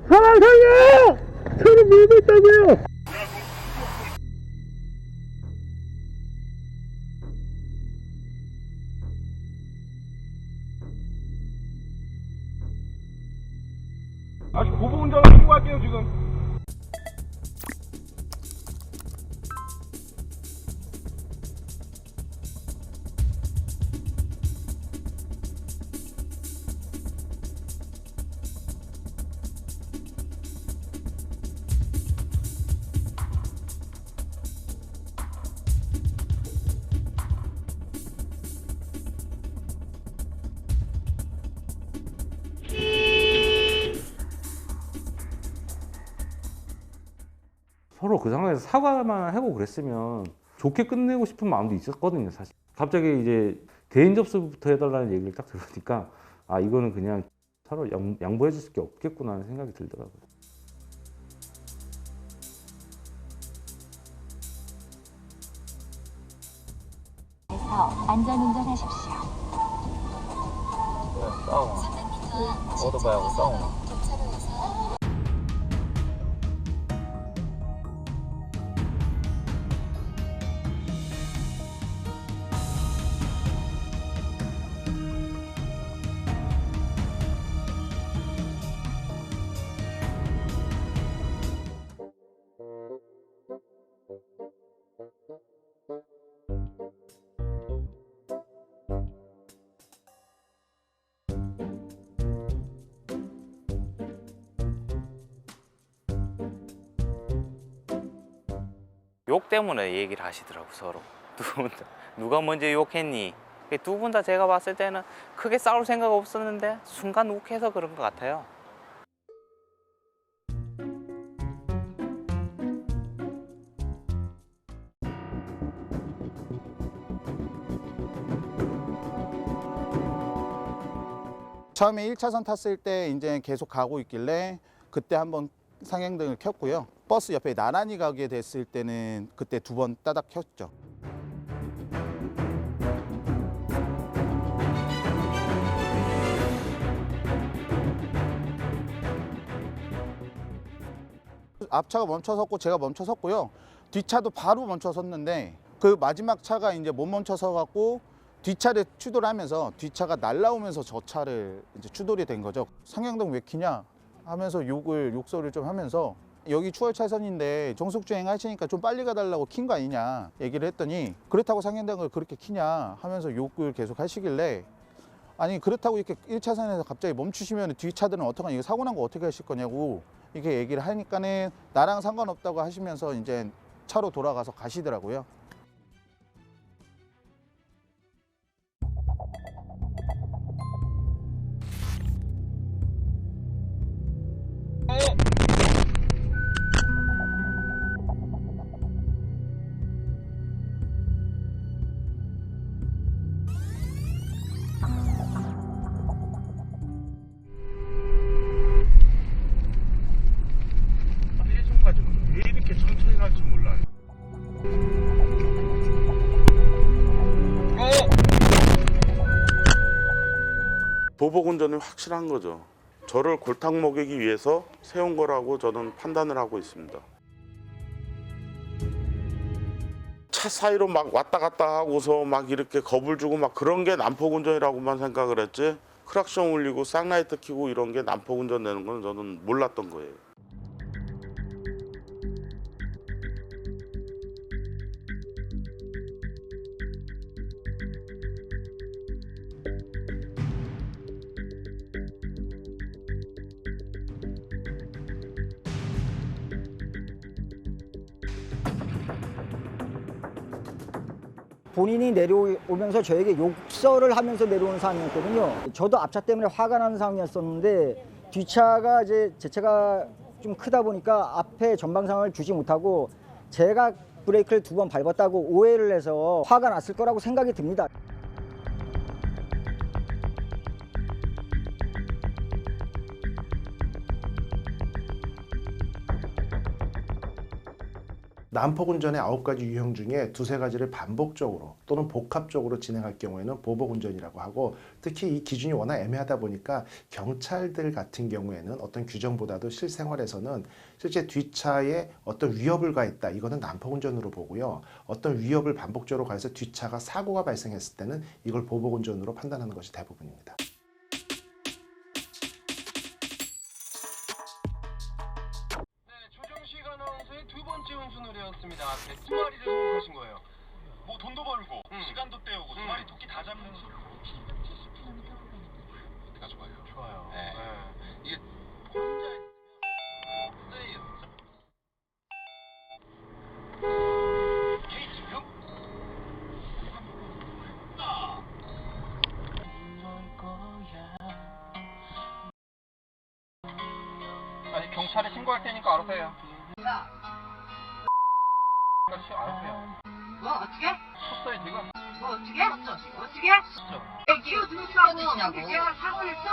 사람 살려! 저를 밀고 있다고요! 아직 보복운전을 신고할게요 지금. 서로 그 상황에서 사과만 하고 그랬으면 좋게 끝내고 싶은 마음도 있었거든요, 사실. 갑자기 이제 대인 접수부터 해달라는 얘기를 딱 들으니까 아, 이거는 그냥 서로 양보해 줄 수밖에 없겠구나 하는 생각이 들더라고요. 그래서 안전운전하십시오. 싸움. 오토바이하고 싸움. 욕 때문에 얘기를 하시더라고 서로. 누가 먼저 욕했니? 두 분 다 제가 봤을 때는 크게 싸울 생각 없었는데 순간 욱해서 그런 것 같아요. 처음에 1차선 탔을 때 이제 계속 가고 있길래 그때 한번 상향등을 켰고요. 버스 옆에 나란히 가게 됐을 때는 그때 2번 따닥 켰죠. 앞차가 멈춰 섰고 제가 멈춰 섰고요. 뒷차도 바로 멈춰 섰는데 그 마지막 차가 이제 못 멈춰 서 갖고 뒷차를 추돌을 하면서 뒷차가 날라오면서 저 차를 이제 추돌이 된 거죠. 상향등 왜 켜냐 하면서 욕설을 좀 하면서 여기 추월 차선인데 정속 주행 하시니까 좀 빨리 가달라고 킨 거 아니냐 얘기를 했더니 그렇다고 상향등을 그렇게 키냐 하면서 욕을 계속 하시길래 아니 그렇다고 이렇게 1차선에서 갑자기 멈추시면 뒷차들은 어떡하냐 이거 사고 난 거 어떻게 하실 거냐고 이렇게 얘기를 하니까는 나랑 상관없다고 하시면서 이제 차로 돌아가서 가시더라고요. 일좀 가지고 왜 이렇게 천천히 갈지 몰라요. 보복운전이 확실한 거죠. 저를 골탕 먹이기 위해서 세운 거라고 저는 판단을 하고 있습니다. 차 사이로 막 왔다 갔다 하고서 막 이렇게 겁을 주고 막 그런 게 난폭운전이라고만 생각을 했지 크락션 울리고 쌍라이트 켜고 이런 게 난폭운전 내는 건 저는 몰랐던 거예요. 본인이 내려오면서 저에게 욕설을 하면서 내려오는 상황이었거든요. 저도 앞차 때문에 화가 나는 상황이었었는데 뒷차가 이제 제 차가 좀 크다 보니까 앞에 전방상을 주지 못하고 제가 브레이크를 2번 밟았다고 오해를 해서 화가 났을 거라고 생각이 듭니다. 난폭 운전의 9가지 유형 중에 2~3가지를 반복적으로 또는 복합적으로 진행할 경우에는 보복 운전이라고 하고, 특히 이 기준이 워낙 애매하다 보니까 경찰들 같은 경우에는 어떤 규정보다도 실생활에서는 실제 뒷차에 어떤 위협을 가했다, 이거는 난폭 운전으로 보고요. 어떤 위협을 반복적으로 가해서 뒷차가 사고가 발생했을 때는 이걸 보복 운전으로 판단하는 것이 대부분입니다. 조정식 아나운서의 두 번째 운수놀이였습니다. 2마리를 성공하신 거예요. 뭐 돈도 벌고 시간도 때우고 2마리 토끼 다 잡는 소. 200km가 좋아요. 좋아요. 네. 이게 혼자 세요. 이게 지금 아니 경찰에 신고할 테니까 알아서 해요. 알아서 해요. 뭐 어떻게? 쳤어요 지금. 뭐 어떻게? 어떻게? 끼어 들어가고 내가 사고 냈어?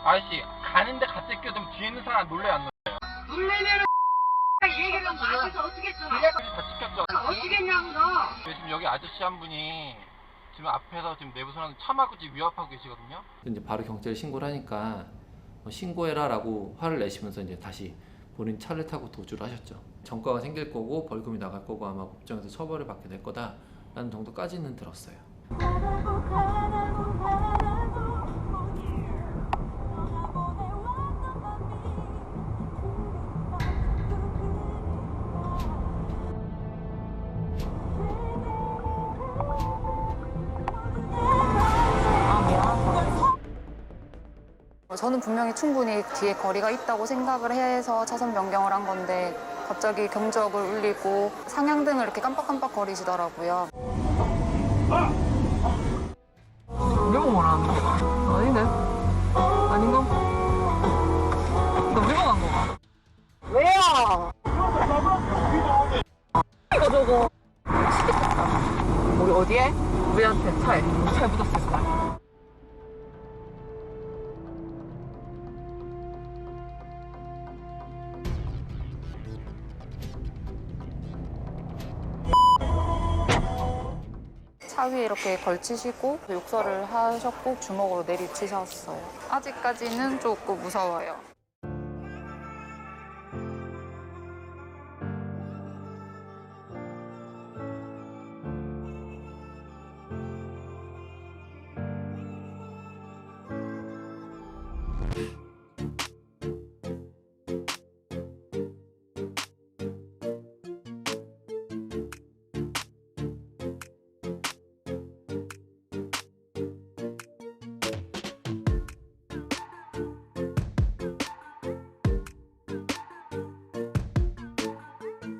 아저씨 가는데 갑자기 끼어들면 뒤에 있는 사람 놀래요 안 놀래요? 놀래면은 얘기를 앞에서 어떻게 했어? 다 찍혔죠. 어떻게 했냐고 너? 지금 여기 아저씨 한 분이 지금 앞에서 지금 내부 선원 차 막고 지금 위협하고 계시거든요. 이제 바로 경찰에 신고를 하니까 신고해라라고 화를 내시면서 이제 다시 본인 차를 타고 도주를 하셨죠. 전과가 생길 거고 벌금이 나갈 거고 아마 법정에서 처벌을 받게 될 거다라는 정도까지는 들었어요. 저는 분명히 충분히 뒤에 거리가 있다고 생각을 해서 차선 변경을 한 건데 갑자기 경적을 울리고 상향등을 이렇게 깜빡깜빡 거리시더라고요. 이거 뭐라는 거야? 아니네. 아닌가? 너 위험한 거가? 왜요? 이거 저거. 우리 어디에? 우리한테 차에 묻었을 거야. 차 위에 이렇게 걸치시고 욕설을 하셨고 주먹으로 내리치셨어요. 아직까지는 조금 무서워요.